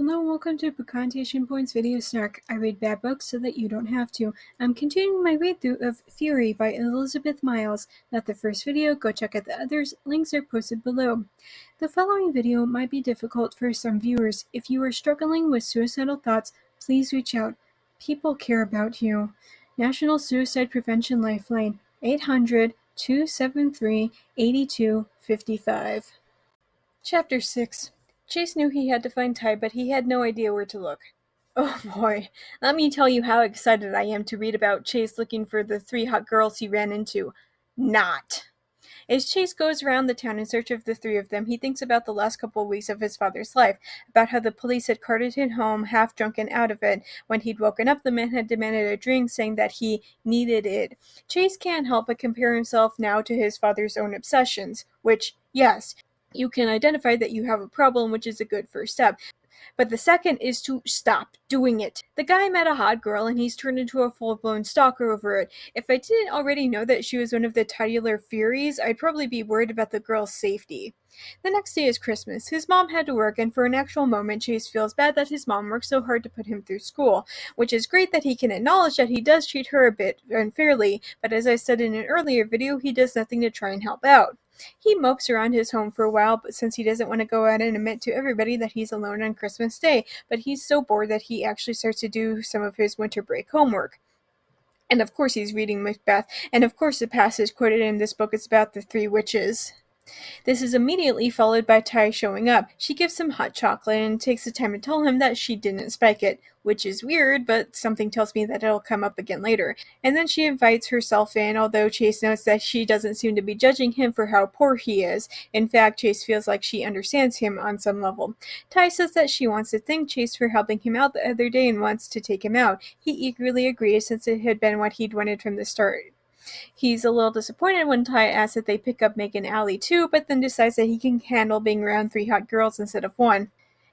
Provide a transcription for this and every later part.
Hello and welcome to Connotation Points Video Snark. I read bad books so that you don't have to. I'm continuing my read-through of Fury by Elizabeth Miles. Not the first video, go check out the others. Links are posted below. The following video might be difficult for some viewers. If you are struggling with suicidal thoughts, please reach out. People care about you. National Suicide Prevention Lifeline, 800-273-8255. Chapter 6. Chase knew he had to find Ty, but he had no idea where to look. Oh boy, let me tell you how excited I am to read about Chase looking for the 3 hot girls he ran into. Not. As Chase goes around the town in search of the 3 of them, he thinks about the last couple of weeks of his father's life, about how the police had carted him home half drunk and out of it. When he'd woken up, the man had demanded a drink, saying that he needed it. Chase can't help but compare himself now to his father's own obsessions, which, yes, you can identify that you have a problem, which is a good first step. But the second is to stop doing it. The guy met a hot girl and he's turned into a full-blown stalker over it. If I didn't already know that she was one of the titular Furies, I'd probably be worried about the girl's safety. The next day is Christmas. His mom had to work, and for an actual moment, Chase feels bad that his mom worked so hard to put him through school, which is great that he can acknowledge that he does treat her a bit unfairly, but as I said in an earlier video, he does nothing to try and help out. He mopes around his home for a while, but since he doesn't want to go out and admit to everybody that he's alone on Christmas Day, but he's so bored that he actually starts to do some of his winter break homework. And of course he's reading Macbeth, and of course the passage quoted in this book is about the 3 witches. This is immediately followed by Ty showing up. She gives him hot chocolate and takes the time to tell him that she didn't spike it, which is weird, but something tells me that it'll come up again later. And then she invites herself in, although Chase notes that she doesn't seem to be judging him for how poor he is. In fact, Chase feels like she understands him on some level. Ty says that she wants to thank Chase for helping him out the other day and wants to take him out. He eagerly agrees since it had been what he'd wanted from the start. He's a little disappointed when Ty asks that they pick up Meg and Allie too, but then decides that he can handle being around 3 hot girls instead of 1.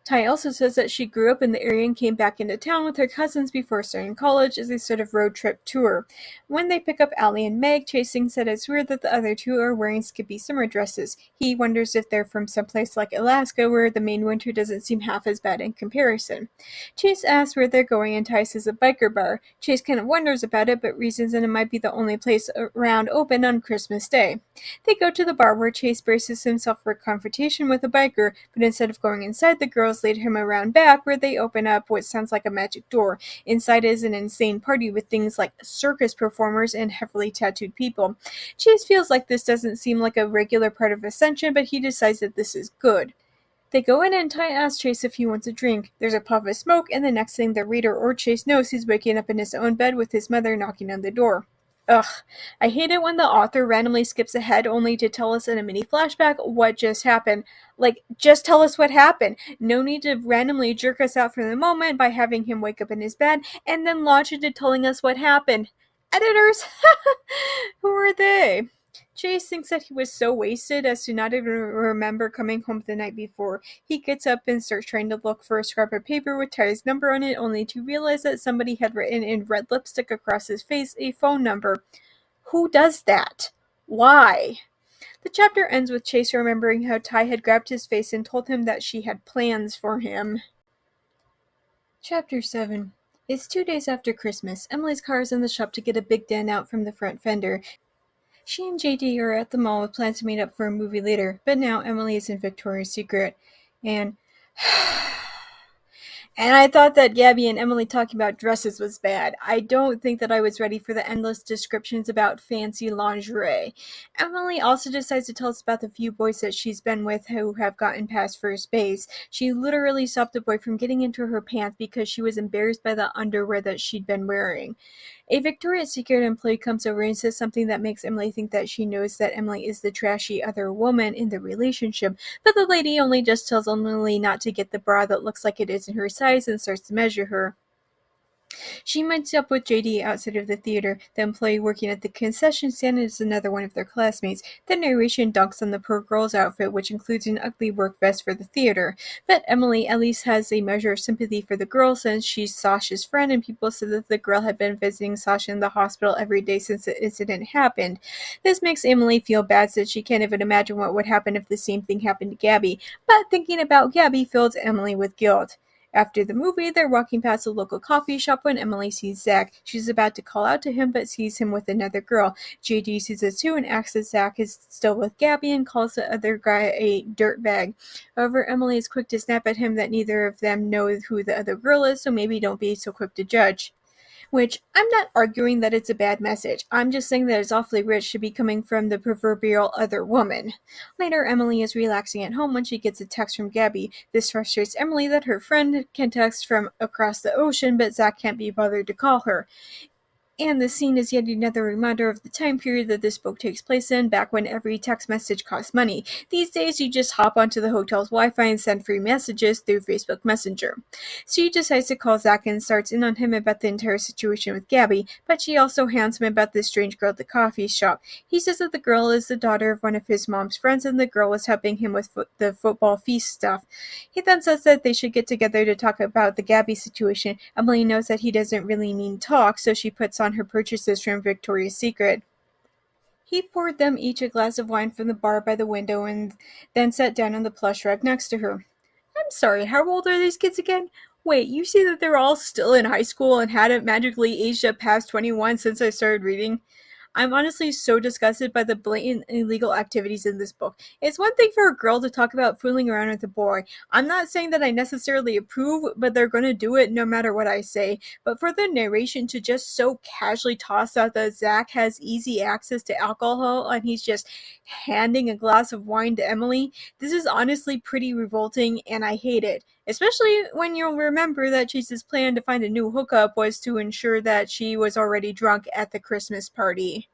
Ty also says that she grew up in the area and came back into town with her cousins before starting college as a sort of road trip tour. When they pick up Allie and Meg, Chase thinks that it's weird that the other 2 are wearing skimpy summer dresses. He wonders if they're from someplace like Alaska where the Maine winter doesn't seem half as bad in comparison. Chase asks where they're going and Ty says a biker bar. Chase kind of wonders about it but reasons that it might be the only place around open on Christmas Day. They go to the bar where Chase braces himself for a confrontation with a biker, but instead of going inside, the girls lead him around back where they open up what sounds like a magic door. Inside is an insane party with things like circus performers and heavily tattooed people. Chase feels like this doesn't seem like a regular part of Ascension, but he decides that this is good. They go in and Ty asks Chase if he wants a drink. There's a puff of smoke, and the next thing the reader or Chase knows, he's waking up in his own bed with his mother knocking on the door. Ugh, I hate it when the author randomly skips ahead only to tell us in a mini flashback what just happened. Like, just tell us what happened. No need to randomly jerk us out from the moment by having him wake up in his bed and then launch into telling us what happened. Editors! Who are they? Chase thinks that he was so wasted as to not even remember coming home the night before. He gets up and starts trying to look for a scrap of paper with Ty's number on it, only to realize that somebody had written in red lipstick across his face a phone number. Who does that? Why? The chapter ends with Chase remembering how Ty had grabbed his face and told him that she had plans for him. Chapter 7. It's 2 days after Christmas. Emily's car is in the shop to get a big dent out from the front fender. She and JD are at the mall with plans to meet up for a movie later, but now Emily is in Victoria's Secret, and I thought that Gabby and Emily talking about dresses was bad. I don't think that I was ready for the endless descriptions about fancy lingerie. Emily also decides to tell us about the few boys that she's been with who have gotten past first base. She literally stopped a boy from getting into her pants because she was embarrassed by the underwear that she'd been wearing. A Victoria's Secret employee comes over and says something that makes Emily think that she knows that Emily is the trashy other woman in the relationship, but the lady only just tells Emily not to get the bra that looks like it isn't her size and starts to measure her. She meets up with JD outside of the theater. The employee working at the concession stand is another one of their classmates. The narration dunks on the poor girl's outfit, which includes an ugly work vest for the theater. But Emily at least has a measure of sympathy for the girl since she's Sasha's friend, and people said that the girl had been visiting Sasha in the hospital every day since the incident happened. This makes Emily feel bad since she can't even imagine what would happen if the same thing happened to Gabby. But thinking about Gabby fills Emily with guilt. After the movie, they're walking past a local coffee shop when Emily sees Zach. She's about to call out to him, but sees him with another girl. JD sees it too and asks if Zach is still with Gabby and calls the other guy a dirtbag. However, Emily is quick to snap at him that neither of them know who the other girl is, so maybe don't be so quick to judge. Which, I'm not arguing that it's a bad message. I'm just saying that it's awfully rich to be coming from the proverbial other woman. Later, Emily is relaxing at home when she gets a text from Gabby. This frustrates Emily that her friend can text from across the ocean, but Zach can't be bothered to call her. And the scene is yet another reminder of the time period that this book takes place in, back when every text message cost money. These days, you just hop onto the hotel's Wi-Fi and send free messages through Facebook Messenger. She decides to call Zach and starts in on him about the entire situation with Gabby, but she also hands him about this strange girl at the coffee shop. He says that the girl is the daughter of one of his mom's friends and the girl was helping him with the football feast stuff. He then says that they should get together to talk about the Gabby situation. Emily knows that he doesn't really mean talk, so she puts on her purchases from Victoria's Secret. He poured them each a glass of wine from the bar by the window and then sat down on the plush rug next to her. I'm sorry, how old are these kids again? Wait, you see that they're all still in high school and hadn't magically aged up past 21 since I started reading? I'm honestly so disgusted by the blatant illegal activities in this book. It's one thing for a girl to talk about fooling around with a boy. I'm not saying that I necessarily approve, but they're going to do it no matter what I say. But for the narration to just so casually toss out that Zach has easy access to alcohol and he's just handing a glass of wine to Emily, this is honestly pretty revolting and I hate it. Especially when you'll remember that Chase's plan to find a new hookup was to ensure that she was already drunk at the Christmas party.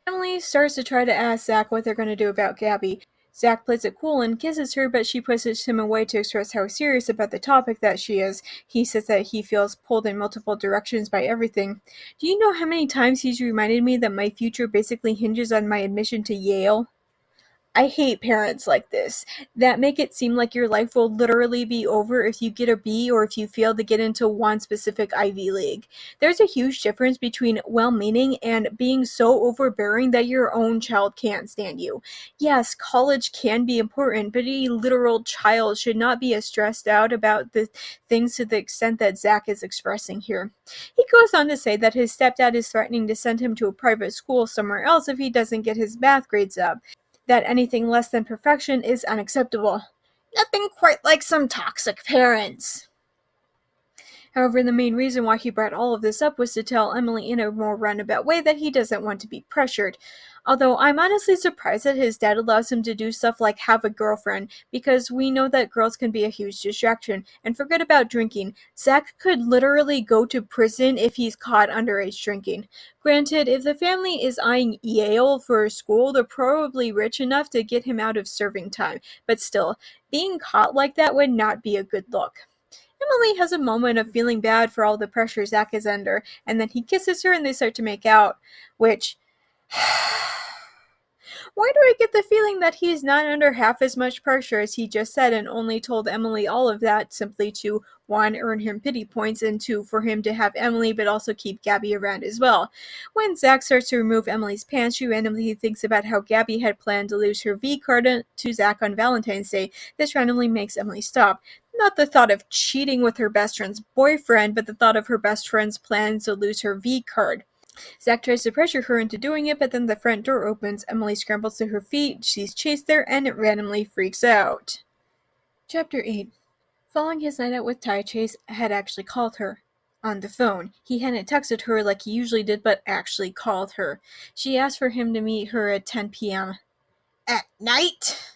Emily starts to try to ask Zach what they're going to do about Gabby. Zach plays it cool and kisses her, but she pushes him away to express how serious about the topic that she is. He says that he feels pulled in multiple directions by everything. Do you know how many times he's reminded me that my future basically hinges on my admission to Yale? I hate parents like this, that make it seem like your life will literally be over if you get a B or if you fail to get into one specific Ivy League. There's a huge difference between well-meaning and being so overbearing that your own child can't stand you. Yes, college can be important, but a literal child should not be as stressed out about the things to the extent that Zach is expressing here. He goes on to say that his stepdad is threatening to send him to a private school somewhere else if he doesn't get his math grades up. That anything less than perfection is unacceptable. Nothing quite like some toxic parents. However, the main reason why he brought all of this up was to tell Emily in a more roundabout way that he doesn't want to be pressured. Although I'm honestly surprised that his dad allows him to do stuff like have a girlfriend, because we know that girls can be a huge distraction. And forget about drinking. Zach could literally go to prison if he's caught underage drinking. Granted, if the family is eyeing Yale for school, they're probably rich enough to get him out of serving time. But still, being caught like that would not be a good look. Emily has a moment of feeling bad for all the pressure Zach is under, and then he kisses her and they start to make out, which... Why do I get the feeling that he's not under half as much pressure as he just said and only told Emily all of that simply to, 1, earn him pity points, and 2, for him to have Emily but also keep Gabby around as well. When Zach starts to remove Emily's pants, she randomly thinks about how Gabby had planned to lose her V card to Zach on Valentine's Day. This randomly makes Emily stop. Not the thought of cheating with her best friend's boyfriend, but the thought of her best friend's plans to lose her V card. Zach tries to pressure her into doing it, but then the front door opens. Emily scrambles to her feet, she's chased there, and it randomly freaks out. Chapter 8. Following his night out with Ty, Chase had actually called her. On the phone. He hadn't texted her like he usually did, but actually called her. She asked for him to meet her at 10 p.m. At night?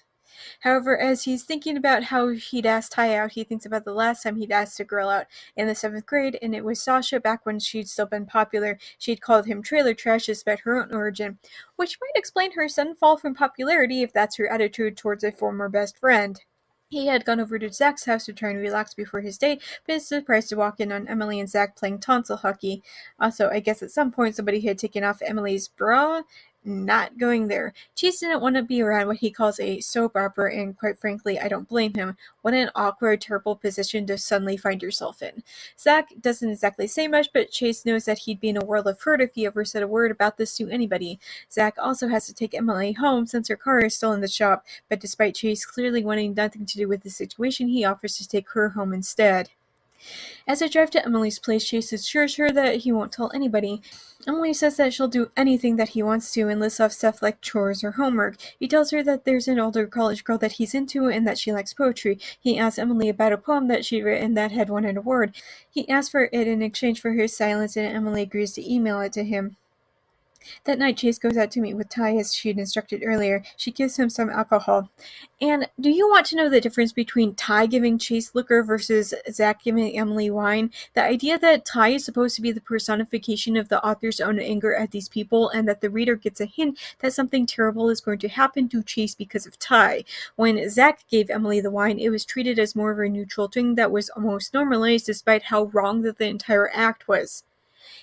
However, as he's thinking about how he'd asked Ty out, he thinks about the last time he'd asked a girl out in the 7th grade, and it was Sasha back when she'd still been popular. She'd called him trailer trash despite her own origin, which might explain her sudden fall from popularity if that's her attitude towards a former best friend. He had gone over to Zach's house to try and relax before his date, but is surprised to walk in on Emily and Zach playing tonsil hockey. Also, I guess at some point somebody had taken off Emily's bra. Not going there. Chase didn't want to be around what he calls a soap opera, and quite frankly, I don't blame him. What an awkward, terrible position to suddenly find yourself in. Zach doesn't exactly say much, but Chase knows that he'd be in a world of hurt if he ever said a word about this to anybody. Zach also has to take Emily home since her car is still in the shop, but despite Chase clearly wanting nothing to do with the situation, he offers to take her home instead. As they drive to Emily's place, Chase assures her that he won't tell anybody. Emily says that she'll do anything that he wants to and lists off stuff like chores or homework. He tells her that there's an older college girl that he's into and that she likes poetry. He asks Emily about a poem that she'd written that had won an award. He asks for it in exchange for her silence, and Emily agrees to email it to him. That night, Chase goes out to meet with Ty as she'd instructed earlier. She gives him some alcohol. And do you want to know the difference between Ty giving Chase liquor versus Zach giving Emily wine? The idea that Ty is supposed to be the personification of the author's own anger at these people, and that the reader gets a hint that something terrible is going to happen to Chase because of Ty. When Zach gave Emily the wine, it was treated as more of a neutral thing that was almost normalized, despite how wrong that the entire act was.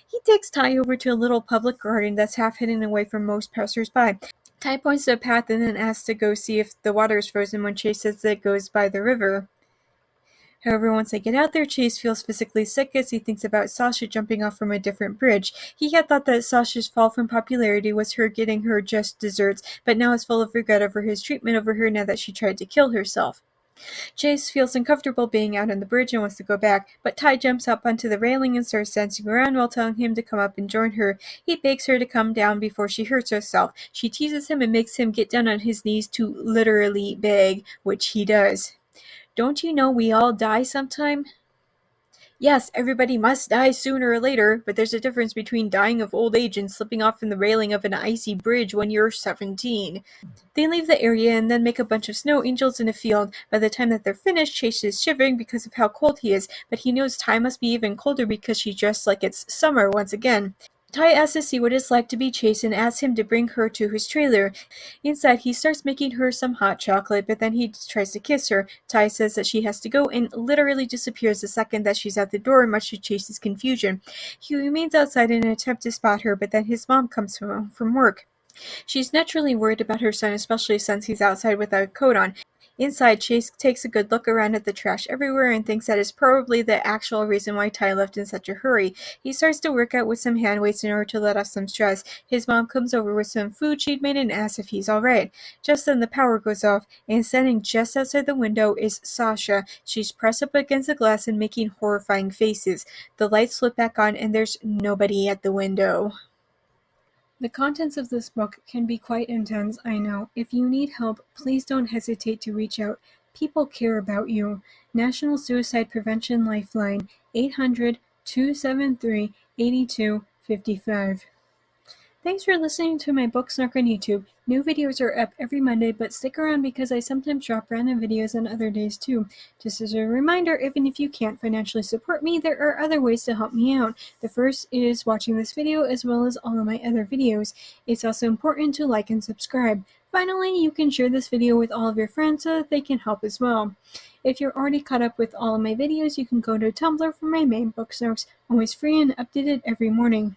He takes Ty over to a little public garden that's half hidden away from most passers-by. Ty points to a path and then asks to go see if the water is frozen when Chase says that it goes by the river. However, once they get out there, Chase feels physically sick as he thinks about Sasha jumping off from a different bridge. He had thought that Sasha's fall from popularity was her getting her just desserts, but now is full of regret over his treatment over her now that she tried to kill herself. Chase feels uncomfortable being out on the bridge and wants to go back, but Ty jumps up onto the railing and starts dancing around while telling him to come up and join her. He begs her to come down before she hurts herself. She teases him and makes him get down on his knees to literally beg, which he does. Don't you know we all die sometime? Yes, everybody must die sooner or later, but there's a difference between dying of old age and slipping off from the railing of an icy bridge when you're 17. They leave the area and then make a bunch of snow angels in a field. By the time that they're finished, Chase is shivering because of how cold he is, but he knows Ty must be even colder because she's dressed like it's summer once again. Ty asks to see what it's like to be Chase and asks him to bring her to his trailer. Inside, he starts making her some hot chocolate, but then he tries to kiss her. Ty says that she has to go and literally disappears the second that she's at the door, much to Chase's confusion. He remains outside in an attempt to spot her, but then his mom comes home from work. She's naturally worried about her son, especially since he's outside without a coat on. Inside, Chase takes a good look around at the trash everywhere and thinks that is probably the actual reason why Ty left in such a hurry. He starts to work out with some hand weights in order to let off some stress. His mom comes over with some food she'd made and asks if he's alright. Just then the power goes off, and standing just outside the window is Sasha. She's pressed up against the glass and making horrifying faces. The lights flip back on and there's nobody at the window. The contents of this book can be quite intense, I know. If you need help, please don't hesitate to reach out. People care about you. National Suicide Prevention Lifeline, 800-273-8255. Thanks for listening to my book Snark on YouTube. New videos are up every Monday, but stick around because I sometimes drop random videos on other days too. Just as a reminder, even if you can't financially support me, there are other ways to help me out. The first is watching this video as well as all of my other videos. It's also important to like and subscribe. Finally, you can share this video with all of your friends so that they can help as well. If you're already caught up with all of my videos, you can go to Tumblr for my main book Snarks, always free and updated every morning.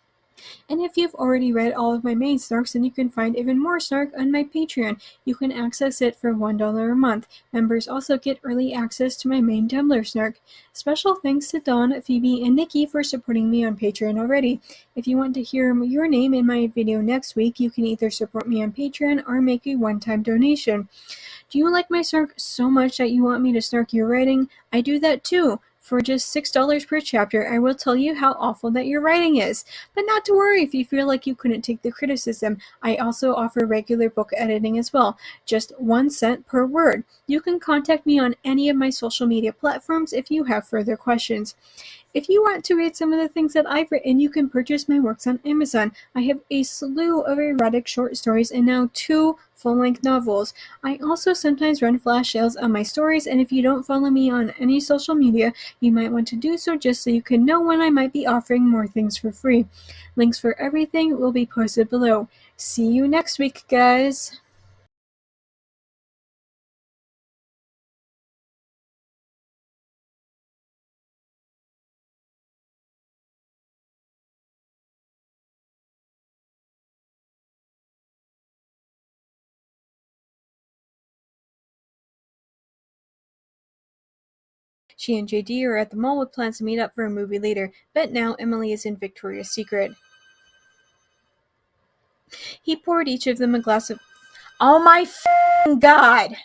And if you've already read all of my main Snarks, then you can find even more Snark on my Patreon. You can access it for $1 a month. Members also get early access to my main Tumblr Snark. Special thanks to Dawn, Phoebe, and Nikki for supporting me on Patreon already. If you want to hear your name in my video next week, you can either support me on Patreon or make a one-time donation. Do you like my Snark so much that you want me to snark your writing? I do that too. For just $6 per chapter, I will tell you how awful that your writing is. But not to worry if you feel like you couldn't take the criticism. I also offer regular book editing as well, just 1 cent per word. You can contact me on any of my social media platforms if you have further questions. If you want to read some of the things that I've written, you can purchase my works on Amazon. I have a slew of erotic short stories and now 2 full-length novels. I also sometimes run flash sales on my stories, and if you don't follow me on any social media, you might want to do so just so you can know when I might be offering more things for free. Links for everything will be posted below. See you next week, guys! She and JD are at the mall with plans to meet up for a movie later, but now Emily is in Victoria's Secret. He poured each of them a glass of— Oh my f***ing God!